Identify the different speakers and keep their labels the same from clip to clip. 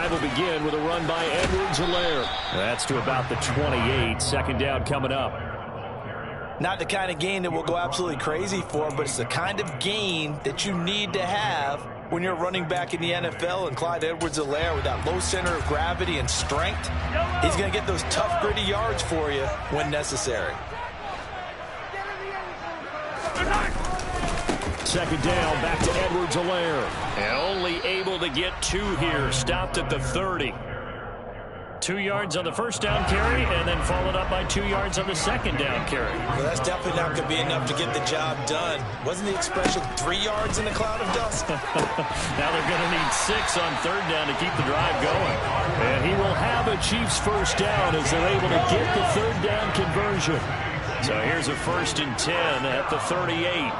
Speaker 1: drive will begin with a run by Edwards-Helaire. That's to about the 28. Second down coming up.
Speaker 2: Not the kind of gain that we'll go absolutely crazy for, but it's the kind of gain that you need to have when you're running back in the NFL. And Clyde Edwards-Helaire, with that low center of gravity and strength, he's going to get those tough, gritty yards for you when necessary.
Speaker 1: Second down, back to Edwards-Helaire. And only able to get 2 here. Stopped at the 30. 2 yards on the first down carry, and then followed up by 2 yards on the second down carry.
Speaker 2: Well, that's definitely not going to be enough to get the job done. Wasn't the expression 3 yards in a cloud of dust?
Speaker 1: Now they're going to need 6 on third down to keep the drive going. And he will have a Chiefs first down as they're able to get the third down conversion. So here's a 1st and 10 at the 38.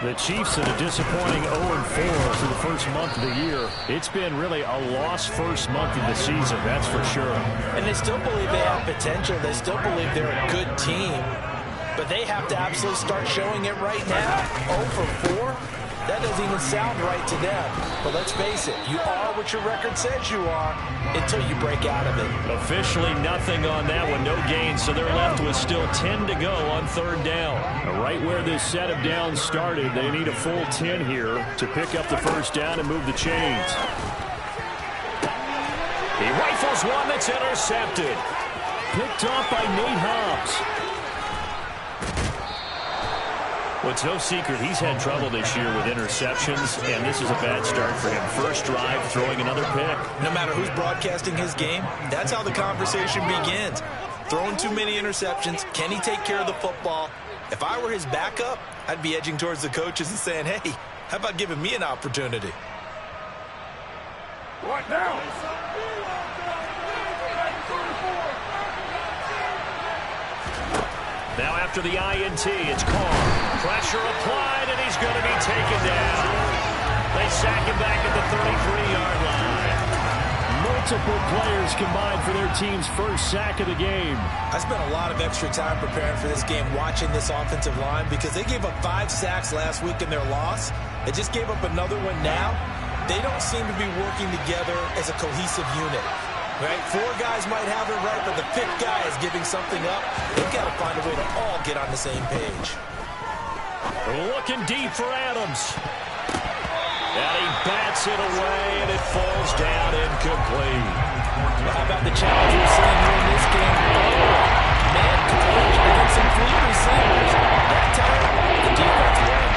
Speaker 1: The Chiefs in a disappointing 0-4 for the first month of the year. It's been really a lost first month of the season, that's for sure.
Speaker 2: And they still believe they have potential. They still believe they're a good team. But they have to absolutely start showing it right now. 0-4? That doesn't even sound right to them. But let's face it, you are what your record says you are until you break out of it.
Speaker 1: Officially nothing on that one, no gain, so they're left with still 10 to go on third down. Right where this set of downs started, they need a full 10 here to pick up the first down and move the chains. He rifles one that's intercepted. Picked off by Nate Hobbs. Well, it's no secret he's had trouble this year with interceptions, and this is a bad start for him. First drive, throwing another pick.
Speaker 2: No matter who's broadcasting his game, that's how the conversation begins. Throwing too many interceptions, can he take care of the football? If I were his backup, I'd be edging towards the coaches and saying, hey, how about giving me an opportunity?
Speaker 3: Right now.
Speaker 1: Now after the INT, it's Carr. Pressure applied, and he's going to be taken down. They sack him back at the 33-yard line. Multiple players combined for their team's first sack of the game.
Speaker 2: I spent a lot of extra time preparing for this game, watching this offensive line, because they gave up 5 sacks last week in their loss. They just gave up another one now. They don't seem to be working together as a cohesive unit. Right? 4 guys might have it right, but the 5th guy is giving something up. They've got to find a way to all get on the same page.
Speaker 1: Looking deep for Adams. And he bats it away, and it falls down incomplete.
Speaker 2: Well, how about the challenge we're seeing here in this game? Man coverage against some fleet receivers. That time, the defense won.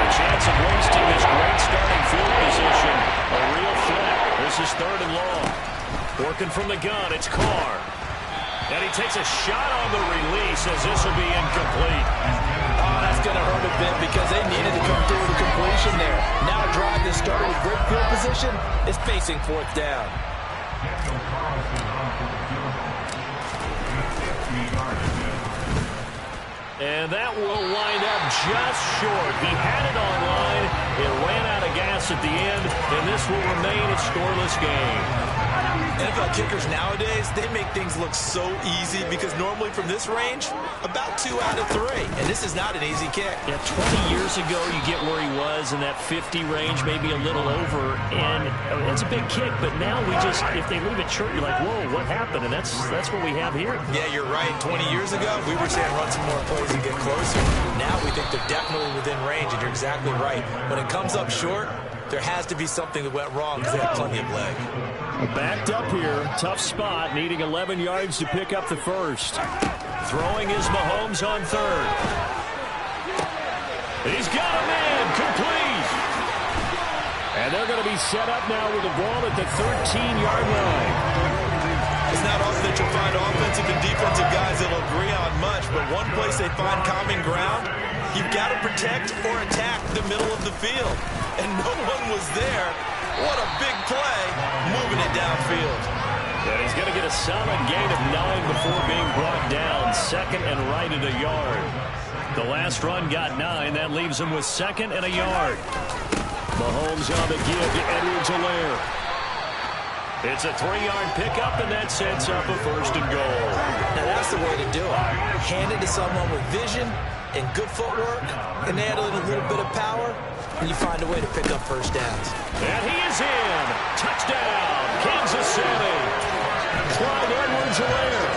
Speaker 1: A chance of wasting this great starting field position. A real threat. This is 3rd and long. Working from the gun, it's Carr. And he takes a shot on the release as this will be incomplete.
Speaker 2: Oh, that's going to hurt a bit because they needed to come through with a completion there. Now a drive that started with great field position is facing 4th down.
Speaker 1: And that will wind up just short. He had it on line. It ran out of gas at the end, and this will remain a scoreless game.
Speaker 2: NFL kickers nowadays, they make things look so easy because normally from this range, about 2 out of 3. And this is not an easy kick.
Speaker 1: Yeah, 20 years ago, you get where he was in that 50 range, maybe a little over. And that's a big kick, but now we just, if they leave it short, you're like, whoa, what happened? And that's what we have here.
Speaker 2: Yeah, you're right. 20 years ago, we were saying run some more plays and get closer. Now we think they're definitely within range, and you're exactly right. When it comes up short, there has to be something that went wrong because they have plenty of leg.
Speaker 1: Backed up here, tough spot, needing 11 yards to pick up the first. Throwing is Mahomes on 3rd. He's got a man, complete. And they're going to be set up now with the ball at the 13-yard line.
Speaker 2: It's not often that you'll find offensive and defensive guys that'll agree on much, but one place they find common ground, you've got to protect or attack the middle of the field. And no one was there. What a big play, moving it downfield.
Speaker 1: And he's going to get a solid gain of 9 before being brought down. 2nd and right at a yard. The last run got 9. That leaves him with 2nd and a yard. Mahomes on the give to Edwards-Helaire. It's a 3-yard pickup, and that sets up a 1st and goal.
Speaker 2: Now that's the way to do it. Hand it to someone with vision and good footwork, and add a little bit of power. and you find a way to pick up first downs.
Speaker 1: And he is in. Touchdown, Kansas City. Clyde Edwards-Helaire,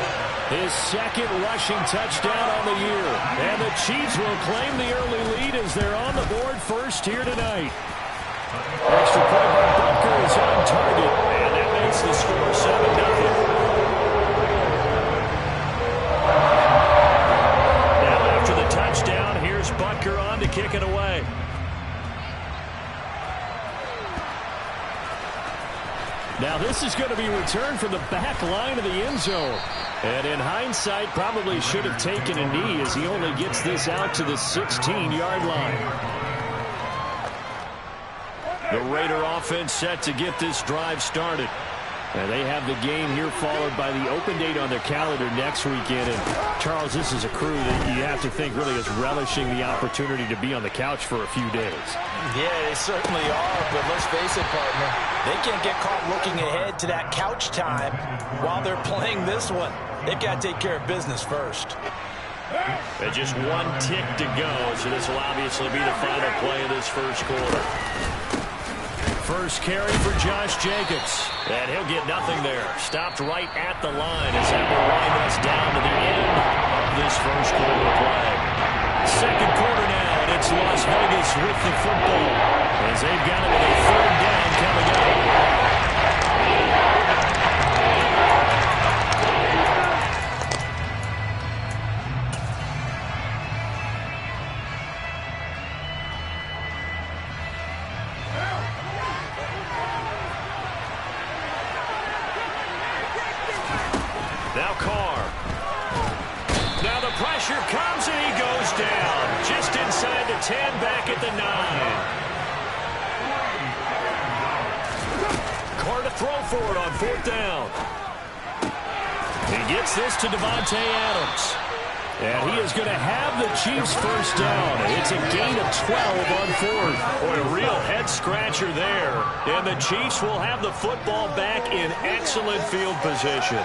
Speaker 1: his second rushing touchdown on the year. And the Chiefs will claim the early lead as they're on the board first here tonight. Extra point by Butker is on target, and that makes the score 7-0. Now after the touchdown, here's Butker on to kick it away. Now this is going to be returned from the back line of the end zone. And in hindsight, probably should have taken a knee as he only gets this out to the 16-yard line. The Raider offense set to get this drive started. And they have the game here followed by the open date on their calendar next weekend. And Charles, this is a crew that you have to think really is relishing the opportunity to be on the couch for a few days.
Speaker 2: Yeah, they certainly are, but let's face it, partner. They can't get caught looking ahead to that couch time while they're playing this one. They've got to take care of business first.
Speaker 1: And just one tick to go, so this will obviously be the final play of this first quarter. First carry for Josh Jacobs. And he'll get nothing there. Stopped right at the line as that will wind us down to the end of this first quarter play. Second quarter now, and it's Las Vegas with the football as they've got it with a third down coming up. Now Carr. Now the pressure comes and he goes down. Just inside the 10, back at the 9. Carr to throw for it on fourth down. He gets this to Devontae Adams. And he is going to have the Chiefs first down. It's a gain of 12 on fourth. Boy, a real head-scratcher there. And the Chiefs will have the football back in excellent field position.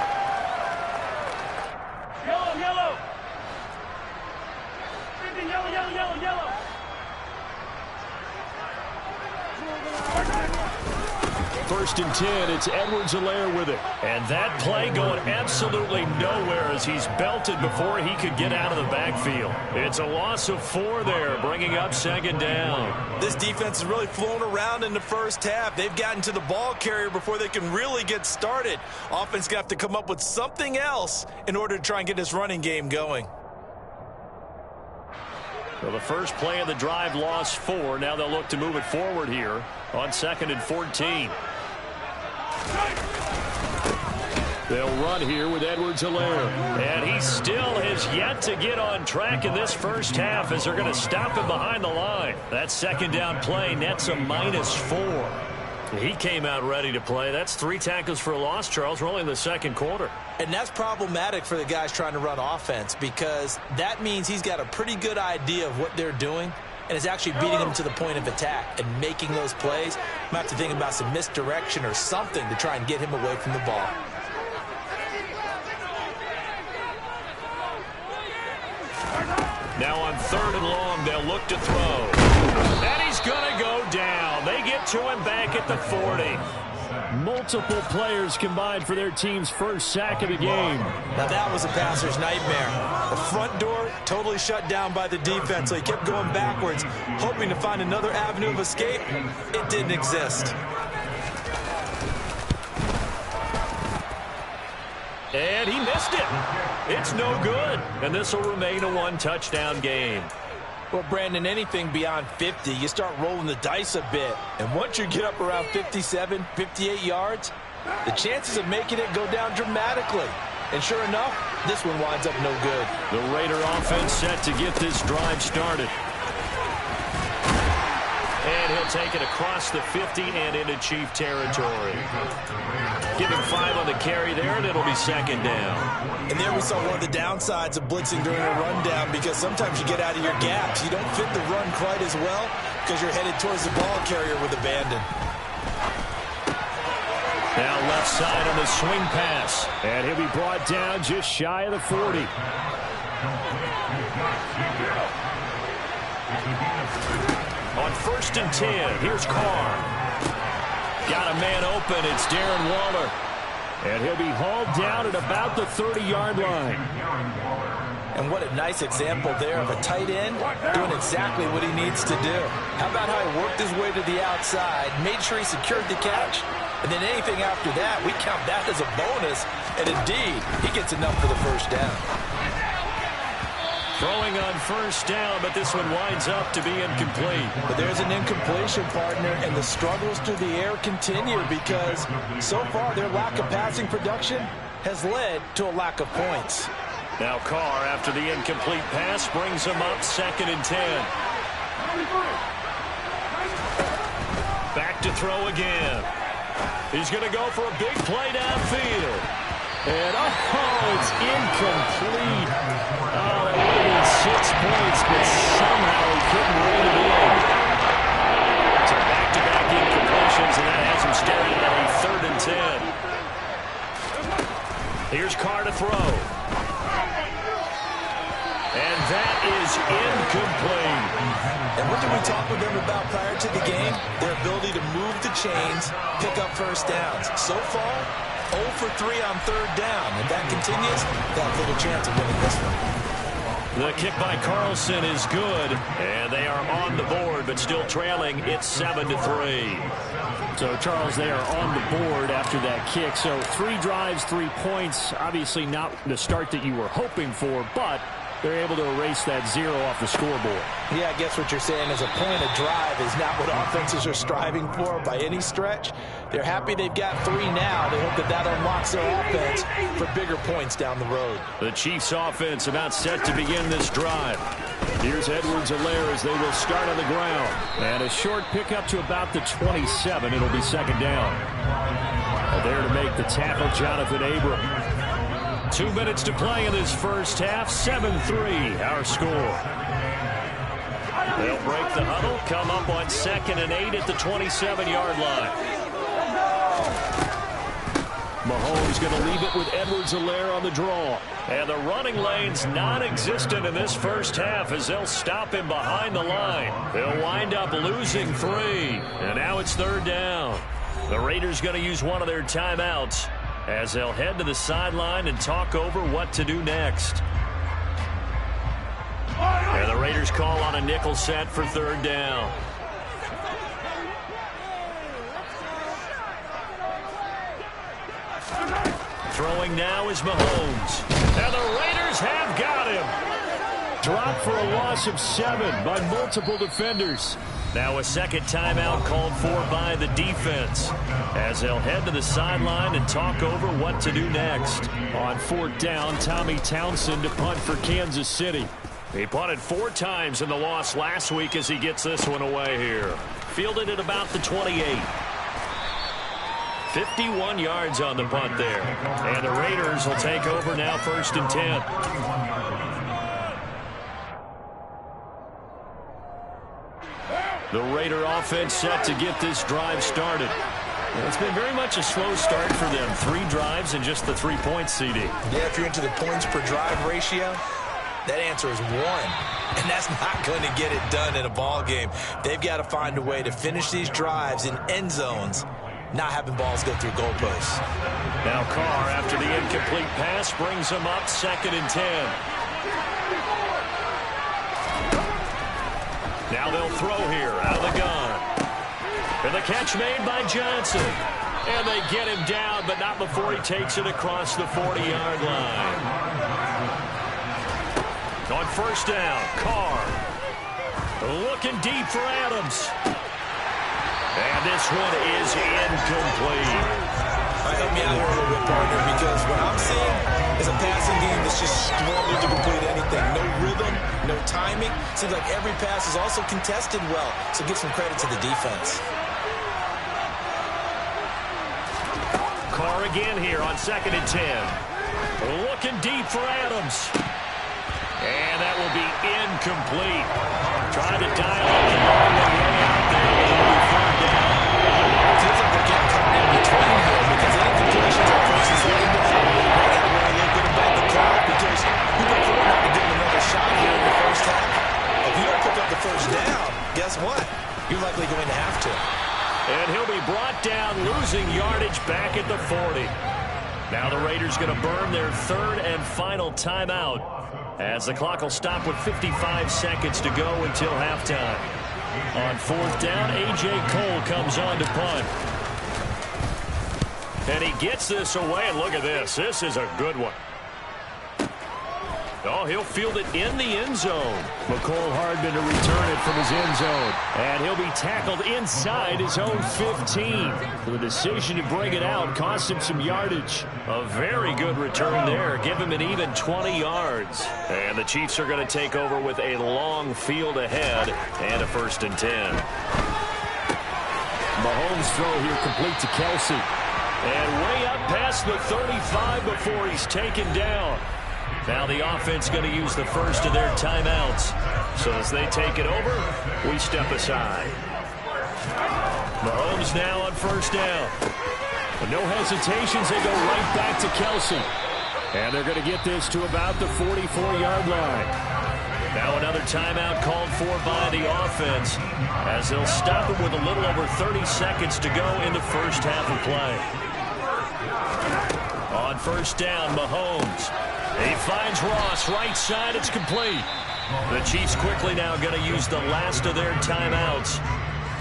Speaker 1: First and 10, it's Edwards-Helaire with it. And that play going absolutely nowhere as he's belted before he could get out of the backfield. It's a loss of 4 there, bringing up second down.
Speaker 2: This defense has really flown around in the first half. They've gotten to the ball carrier before they can really get started. Offense going to have to come up with something else in order to try and get this running game going.
Speaker 1: Well, the first play of the drive lost 4. Now they'll look to move it forward here on second and 14. They'll run here with Edwards-Helaire. And he still has yet to get on track in this first half as they're going to stop him behind the line. That second down play nets a -4. He came out ready to play. That's 3 tackles for a loss, Charles. We're only in the second quarter.
Speaker 2: And that's problematic for the guys trying to run offense because that means he's got a pretty good idea of what they're doing and is actually beating them to the point of attack and making those plays. Might have to think about some misdirection or something to try and get him away from the ball.
Speaker 1: Now on third and long, they'll look to throw. And he's going to go down. They get to him back at the 40. Multiple players combined for their team's first sack of the game.
Speaker 2: Now that was a passer's nightmare. The front door totally shut down by the defense, so he kept going backwards, hoping to find another avenue of escape. It didn't exist.
Speaker 1: And he missed it. It's no good. And this will remain a 1-touchdown game.
Speaker 2: Well, Brandon, anything beyond 50, you start rolling the dice a bit. And once you get up around 57, 58 yards, the chances of making it go down dramatically. And sure enough, this one winds up no good.
Speaker 1: The Raider offense set to get this drive started. And he'll take it across the 50 and into Chief territory. Give him 5 on the carry there, and it'll be second down.
Speaker 2: And there we saw one of the downsides of blitzing during a rundown because sometimes you get out of your gaps. You don't fit the run quite as well because you're headed towards the ball carrier with abandon.
Speaker 1: Now left side on the swing pass. And he'll be brought down just shy of the 40. On 1st and 10, here's Carr. Got a man open. It's Darren Waller. And he'll be hauled down at about the 30-yard line.
Speaker 2: And what a nice example there of a tight end doing exactly what he needs to do. How about how he worked his way to the outside, made sure he secured the catch, and then anything after that, we count that as a bonus. And indeed, he gets enough for the first down.
Speaker 1: Throwing on 1st down, but this one winds up to be incomplete.
Speaker 2: But there's an incompletion, partner, and the struggles through the air continue because so far their lack of passing production has led to a lack of points.
Speaker 1: Now Carr, after the incomplete pass, brings him up 2nd and 10. Back to throw again. He's going to go for a big play downfield. And, oh, it's incomplete. Oh, that would have been 6 points, but somehow he couldn't rein it in. So back-to-back incompletions, and that has him staring at a 3rd and 10. Here's Carr to throw. And that is incomplete.
Speaker 2: And what did we talk with them about prior to the game? Their ability to move the chains, pick up first downs. So far, 0 for 3 on 3rd down. If that continues, they'll have little chance of winning this one.
Speaker 1: The kick by Carlson is good, and they are on the board, but still trailing. It's 7-3. So, Charles, they are on the board after that kick. So, 3 drives, 3 points. Obviously not the start that you were hoping for, but they're able to erase that 0 off the scoreboard.
Speaker 2: Yeah, I guess what you're saying is a point of drive is not what offenses are striving for by any stretch. They're happy they've got 3 now. They hope that that unlocks their offense for bigger points down the road.
Speaker 1: The Chiefs offense about set to begin this drive. Here's Edwards-Helaire as they will start on the ground. And a short pickup to about the 27. It'll be 2nd down. There to make the tackle, Jonathan Abram. 2 minutes to play in this first half. 7-3, our score. They'll break the huddle, come up on 2nd and 8 at the 27-yard line. Mahomes going to leave it with Edwards-Helaire on the draw. And the running lane's non-existent in this first half as they'll stop him behind the line. They'll wind up losing 3. And now it's 3rd down. The Raiders going to use one of their timeouts as they'll head to the sideline and talk over what to do next. And the Raiders call on a nickel set for 3rd down. Throwing now is Mahomes. And the Raiders have got him. Dropped for a loss of 7 by multiple defenders. Now a 2nd timeout called for by the defense as they'll head to the sideline and talk over what to do next. On 4th down, Tommy Townsend to punt for Kansas City. He punted 4 times in the loss last week as he gets this one away here. Fielded at about the 28. 51 yards on the punt there. And the Raiders will take over now 1st and 10. The Raider offense set to get this drive started. It's been very much a slow start for them. 3 drives and just the 3 points, CD.
Speaker 2: Yeah, if you're into the points per drive ratio, that answer is 1. And that's not going to get it done in a ball game. They've got to find a way to finish these drives in end zones, not having balls go through goalposts.
Speaker 1: Now Carr, after the incomplete pass, brings him up 2nd and 10. Now they'll throw here out of the gun. And the catch made by Johnson. And they get him down, but not before he takes it across the 40-yard line. On 1st down, Carr. Looking deep for Adams. And this one is incomplete.
Speaker 2: Help me out here a little bit, partner, because what I'm seeing is a passing game that's just struggling to complete anything. No rhythm, no timing. Seems like every pass is also contested well, so give some credit to the defense.
Speaker 1: Carr again here on 2nd and 10. Looking deep for Adams. And that will be incomplete. Trying to dial up the ball way out there. It'll be 3rd down.
Speaker 2: It feels like they're getting caught in between here because incompletions are first and 2nd down. They got to worry a little bit about the clock because you prefer not to give them another shot here in the first half. If you don't pick up the first down, guess what?
Speaker 1: losing yardage back at the 40. Now the Raiders going to burn their third and final timeout as the clock will stop with 55 seconds to go until halftime. On fourth down, A.J. Cole comes on to punt. And he gets this away, and look at this. This is a good one. Oh, he'll field it in the end zone. McCole Hardman to return it from his end zone. And he'll be tackled inside his own 15. The decision to bring it out cost him some yardage. A very good return there. Give him an even 20 yards. And the Chiefs are going to take over with a long field ahead and a 1st and 10.
Speaker 3: Mahomes' throw here complete to Kelsey.
Speaker 1: And way up past the 35 before he's taken down. Now the offense going to use the first of their timeouts. So as they take it over, we step aside. Mahomes now on 1st down. With no hesitations, they go right back to Kelsey. And they're going to get this to about the 44-yard line. Now another timeout called for by the offense as they'll stop it with a little over 30 seconds to go in the first half of play. On 1st down, Mahomes. He finds Ross right side. It's complete. The Chiefs quickly now going to use the last of their timeouts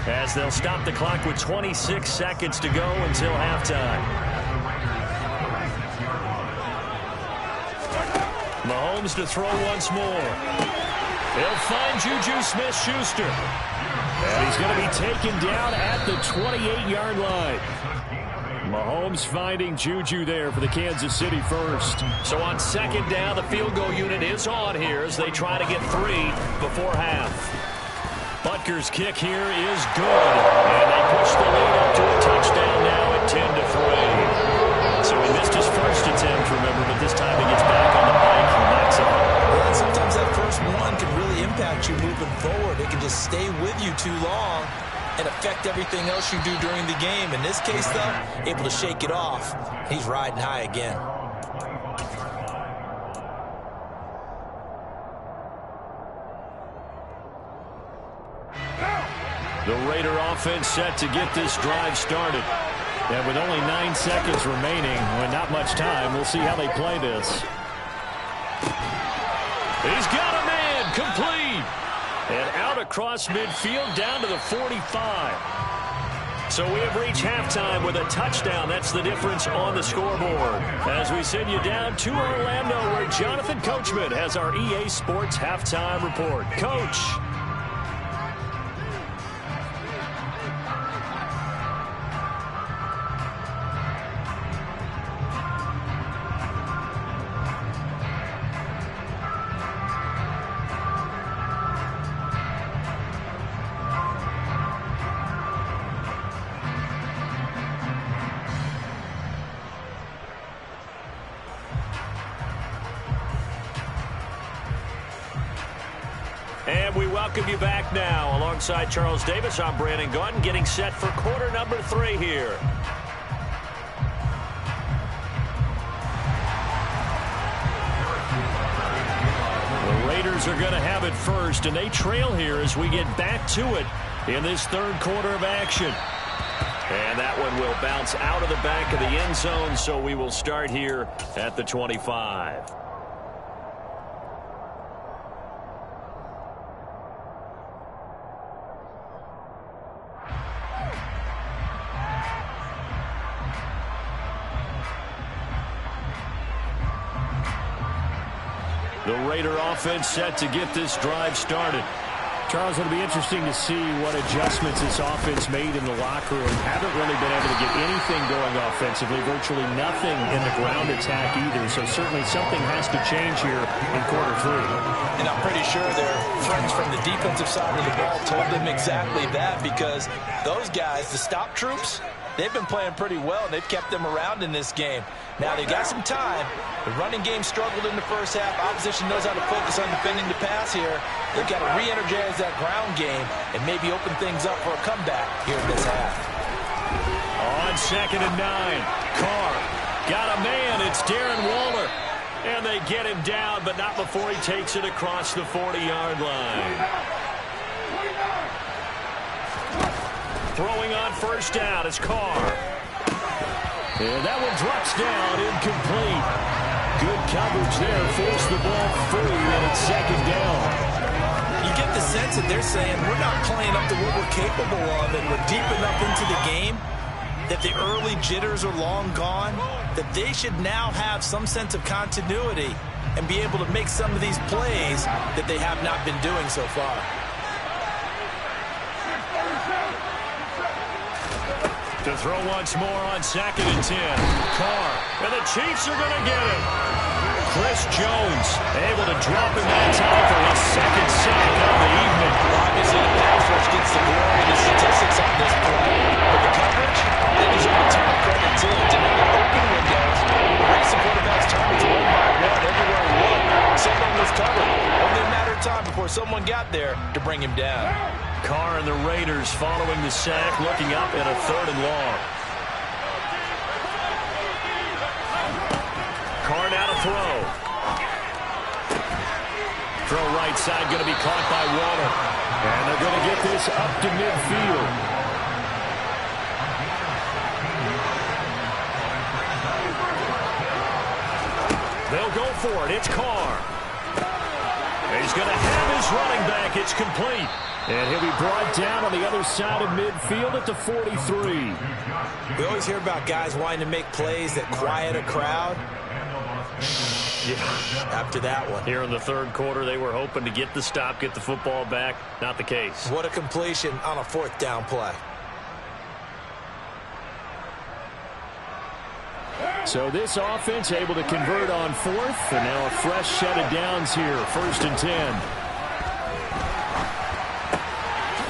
Speaker 1: as they'll stop the clock with 26 seconds to go until halftime. Mahomes to throw once more. He'll find Juju Smith-Schuster. And he's going to be taken down at the 28-yard line. Mahomes finding Juju there for the Kansas City first. So on 2nd down, the field goal unit is on here as they try to get 3 before half. Butker's kick here is good. And they push the lead up to a touchdown now at 10-3. So he missed his first attempt, remember, but this time he gets back on the bike and knocks it out.
Speaker 2: Well, and sometimes that first one can really impact you moving forward. It can just stay with you too long and affect everything else you do during the game. In this case, though, able to shake it off. He's riding high again.
Speaker 1: The Raider offense set to get this drive started. And with only 9 seconds remaining, with not much time, we'll see how they play this. He's got a man, complete. And out across midfield down to the 45. So we have reached halftime with a touchdown. That's the difference on the scoreboard. As we send you down to Orlando, where Jonathan Coachman has our EA Sports halftime report. Coach. And we welcome you back now. Alongside Charles Davis, I'm Brandon Gaudin, getting set for quarter number 3 here. The Raiders are going to have it first, and they trail here as we get back to it in this 3rd quarter of action. And that one will bounce out of the back of the end zone, so we will start here at the 25. The Raider offense set to get this drive started.
Speaker 3: Charles, it'll be interesting to see what adjustments this offense made in the locker room. Haven't really been able to get anything going offensively, virtually nothing in the ground attack either. So certainly something has to change here in quarter 3.
Speaker 2: And I'm pretty sure their friends from the defensive side of the ball told them exactly that, because those guys, the stop troops, they've been playing pretty well, and they've kept them around in this game. Now, they've got some time. The running game struggled in the first half. Opposition knows how to focus on defending the pass here. They've got to re-energize that ground game and maybe open things up for a comeback here in this half.
Speaker 1: On 2nd and 9, Carr got a man. It's Darren Waller. And they get him down, but not before he takes it across the 40-yard line. Throwing on 1st down is Carr. And that one drops down, incomplete. Good coverage there, forced the ball free, and it's second down.
Speaker 2: You get the sense that they're saying we're not playing up to what we're capable of, and we're deep enough into the game that the early jitters are long gone, that they should now have some sense of continuity and be able to make some of these plays that they have not been doing so far.
Speaker 1: To throw once more on 2nd and 10. Carr, and the Chiefs are going to get him. Chris Jones able to drop him that time for his second sack of the evening.
Speaker 2: Obviously, the pass rush gets the glory and the statistics on this play, but the coverage, they deserve a ton of credit too. Denied open windows, racing quarterbacks targets one by one everywhere he looked. Someone was covered. Only a matter of time before someone got there to bring him down.
Speaker 1: Carr and the Raiders following the sack, looking up at a 3rd and long. Carr now to throw. Throw right side, going to be caught by Waller. And they're going to get this up to midfield. They'll go for it. It's Carr. He's going to have his running back. It's complete. And he'll be brought down on the other side of midfield at the 43.
Speaker 2: We always hear about guys wanting to make plays that quiet a crowd. Yeah, after that one.
Speaker 1: Here in the 3rd quarter, they were hoping to get the stop, get the football back. Not the case.
Speaker 2: What a completion on a 4th down play.
Speaker 3: So this offense able to convert on 4th, and now a fresh set of downs here, 1st and 10.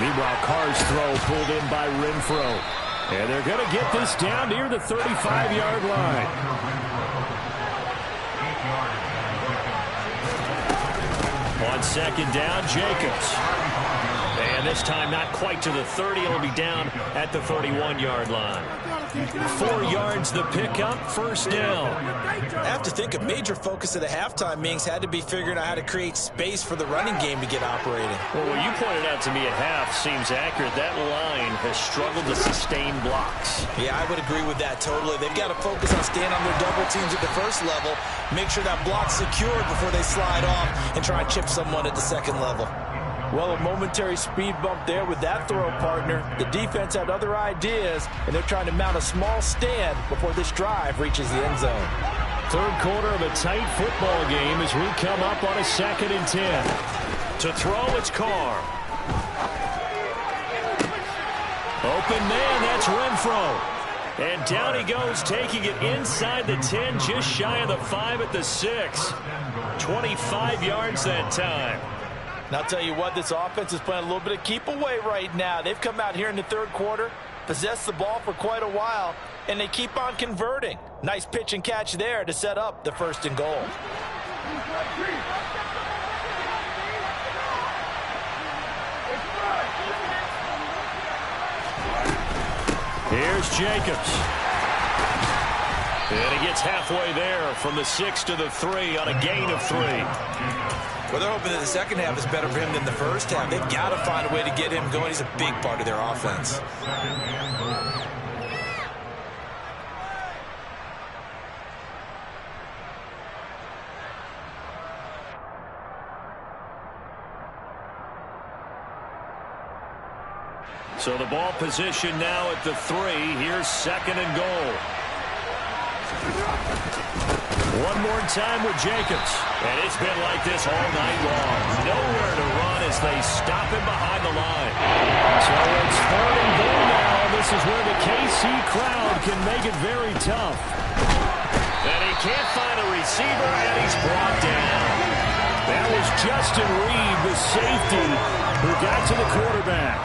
Speaker 3: Meanwhile, Carr's throw pulled in by Renfro. And they're going to get this down near the 35-yard line.
Speaker 1: On 2nd down, Jacobs. And this time not quite to the 30. It'll be down at the 31-yard line. 4 yards the pickup, 1st down.
Speaker 2: I have to think a major focus of the halftime meetings had to be figuring out how to create space for the running game to get operating.
Speaker 1: Well, what you pointed out to me at half seems accurate. That line has struggled to sustain blocks.
Speaker 2: Yeah, I would agree with that totally. They've got to focus on staying on their double teams at the 1st level, make sure that block's secured before they slide off and try and chip someone at the 2nd level. Well, a momentary speed bump there with that throw partner. The defense had other ideas, and they're trying to mount a small stand before this drive reaches the end zone.
Speaker 3: 3rd quarter of a tight football game as we come up on a 2nd and 10.
Speaker 1: To throw, it's Carr. Open man, that's Renfro. And down he goes, taking it inside the 10, just shy of the 5 at the 6. 25 yards that time.
Speaker 2: And I'll tell you what, this offense is playing a little bit of keep away right now. They've come out here in the 3rd quarter, possessed the ball for quite a while, and they keep on converting. Nice pitch and catch there to set up the 1st and goal.
Speaker 1: Here's Jacobs. And he gets halfway there from the 6 to the 3 on a gain of 3.
Speaker 2: Well, they're hoping that the 2nd half is better for him than the 1st half. They've got to find a way to get him going. He's a big part of their offense.
Speaker 1: So the ball position now at the 3. Here's 2nd and goal. One more time with Jacobs. And it's been like this all night long. Nowhere to run as they stop him behind the line.
Speaker 3: So it's 3rd and goal now. This is where the KC crowd can make it very tough.
Speaker 1: And he can't find a receiver, and he's brought down.
Speaker 3: That was Justin Reed, the safety, who got to the quarterback.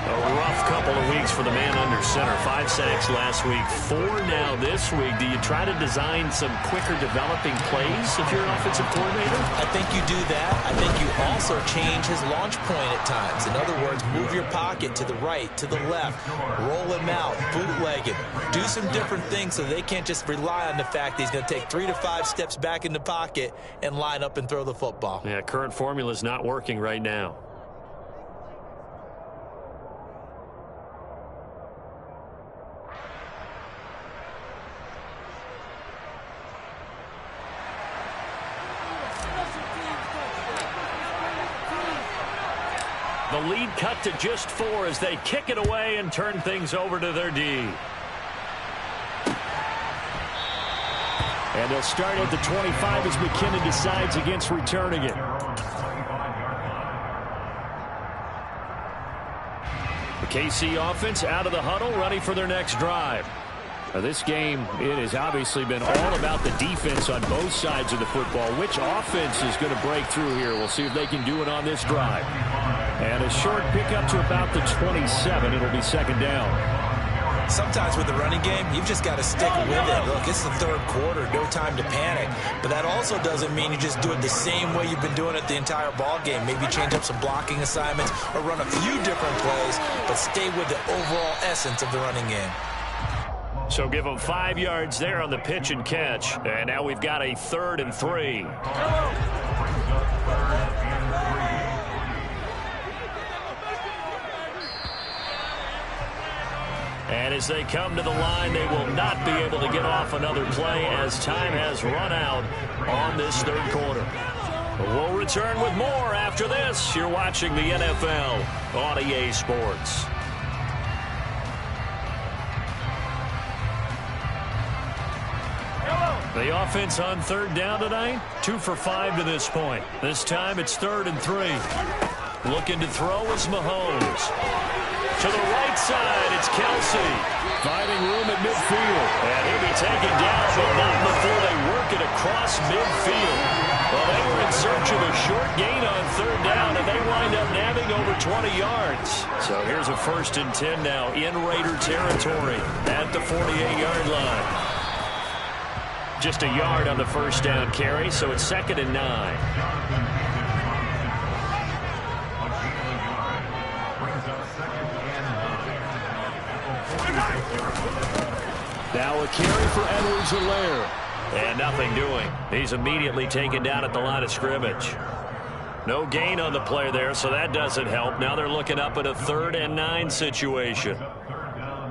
Speaker 1: A rough couple of weeks for the man under center. 5 sacks last week, 4 now this week. Do you try to design some quicker developing plays if you're an offensive coordinator?
Speaker 2: I think you do that. I think you also change his launch point at times. In other words, move your pocket to the right, to the left, roll him out, bootleg him. Do some different things so they can't just rely on the fact that he's going to take 3 to 5 steps back in the pocket and line up and throw the football.
Speaker 1: Yeah, current formula is not working right now. The lead cut to just 4 as they kick it away and turn things over to their D. And they'll start at the 25 as McKinnon decides against returning it. The KC offense out of the huddle, ready for their next drive. Now this game, it has obviously been all about the defense on both sides of the football. Which offense is going to break through here? We'll see if they can do it on this drive. And a short pickup to about the 27. It'll be second down.
Speaker 2: Sometimes with the running game, you've just got to stick with it. Look, it's the third quarter, no time to panic. But that also doesn't mean you just do it the same way you've been doing it the entire ball game. Maybe change up some blocking assignments or run a few different plays, but stay with the overall essence of the running game.
Speaker 1: So give them 5 yards there on the pitch and catch. And now we've got a 3rd and 3. And as they come to the line, they will not be able to get off another play as time has run out on this third quarter. We'll return with more after this. You're watching the NFL on EA Sports. The offense on third down tonight, 2 for 5 to this point. This time it's 3rd and 3. Looking to throw is Mahomes. To the right side, it's Kelsey. Finding room at midfield. And he'll be taken down, but not before they work it across midfield. Well, they were in search of a short gain on third down, and they wind up nabbing over 20 yards. So here's a 1st and 10 now in Raider territory at the 48-yard line. Just a yard on the first down carry, so it's 2nd and 9. Now a carry for Edwards-Helaire. And nothing doing. He's immediately taken down at the line of scrimmage. No gain on the play there, so that doesn't help. Now they're looking up at a 3rd and 9 situation.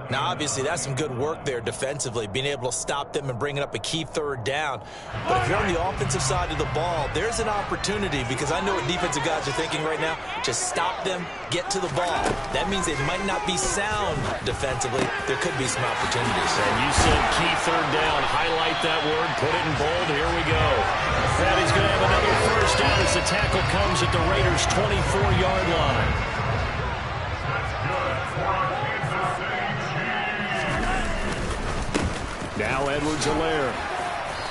Speaker 2: Now, obviously, that's some good work there defensively, being able to stop them and bringing up a key 3rd down. But if you're on the offensive side of the ball, there's an opportunity, because I know what defensive guys are thinking right now. Just stop them, get to the ball. That means they might not be sound defensively. There could be some opportunities.
Speaker 1: And you said key 3rd down. Highlight that word. Put it in bold. Here we go. That is going to have another first down as the tackle comes at the Raiders' 24-yard line. Now Edwards-Helaire.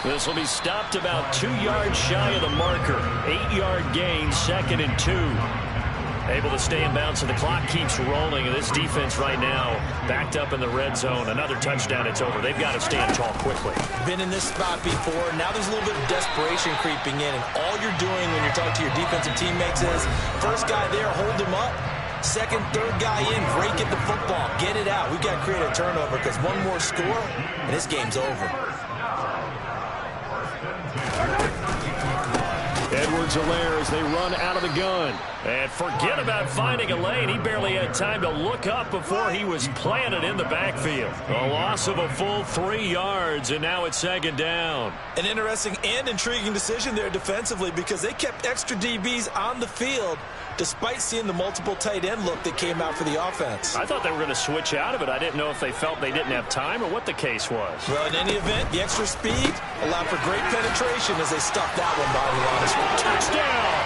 Speaker 1: This will be stopped about 2 yards shy of the marker. 8-yard gain, 2nd and 2. Able to stay in bounds, so the clock keeps rolling. And this defense right now backed up in the red zone. Another touchdown, it's over. They've got to stand tall quickly.
Speaker 2: Been in this spot before. Now there's a little bit of desperation creeping in. And all you're doing when you're talking to your defensive teammates is, first guy there, hold him up. Second, third guy in, break at the football. Get it out. We've got to create a turnover, because one more score, and this game's over.
Speaker 1: Edwards-Helaire as they run out of the gun. And forget about finding a lane. He barely had time to look up before he was planted in the backfield. A loss of a full 3 yards, and now it's 2nd down.
Speaker 2: An interesting and intriguing decision there defensively, because they kept extra DBs on the field despite seeing the multiple tight end look that came out for the offense.
Speaker 1: I thought they were going to switch out of it. I didn't know if they felt they didn't have time or what the case was.
Speaker 2: Well, in any event, the extra speed allowed for great penetration as they stuffed that one by the line.
Speaker 1: Touchdown!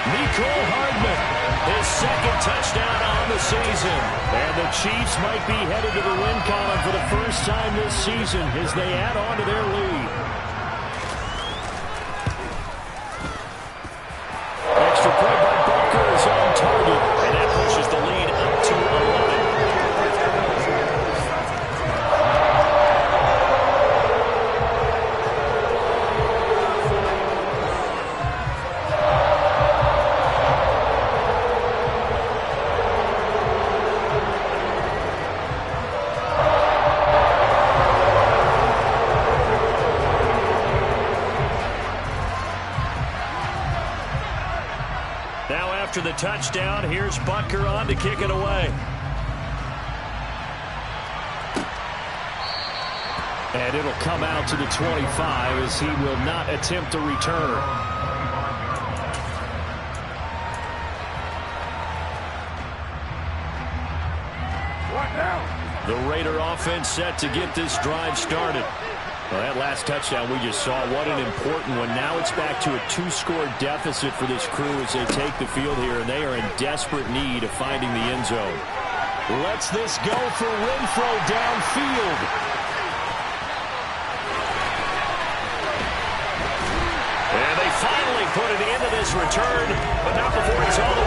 Speaker 1: Mecole Hardman, his 2nd touchdown on the season. And the Chiefs might be headed to the win column for the first time this season as they add on to their lead. Extra play by Booker is on target, and that pushes the lead up to 11. After the touchdown, here's Butker on to kick it away. And it'll come out to the 25 as he will not attempt to return. The Raider offense set to get this drive started.
Speaker 3: Well, that last touchdown we just saw, what an important one. Now it's back to a 2-score deficit for this crew as they take the field here, and they are in desperate need of finding the end zone.
Speaker 1: Lets this go for Renfro downfield. And they finally put it into this return, but not before it's all the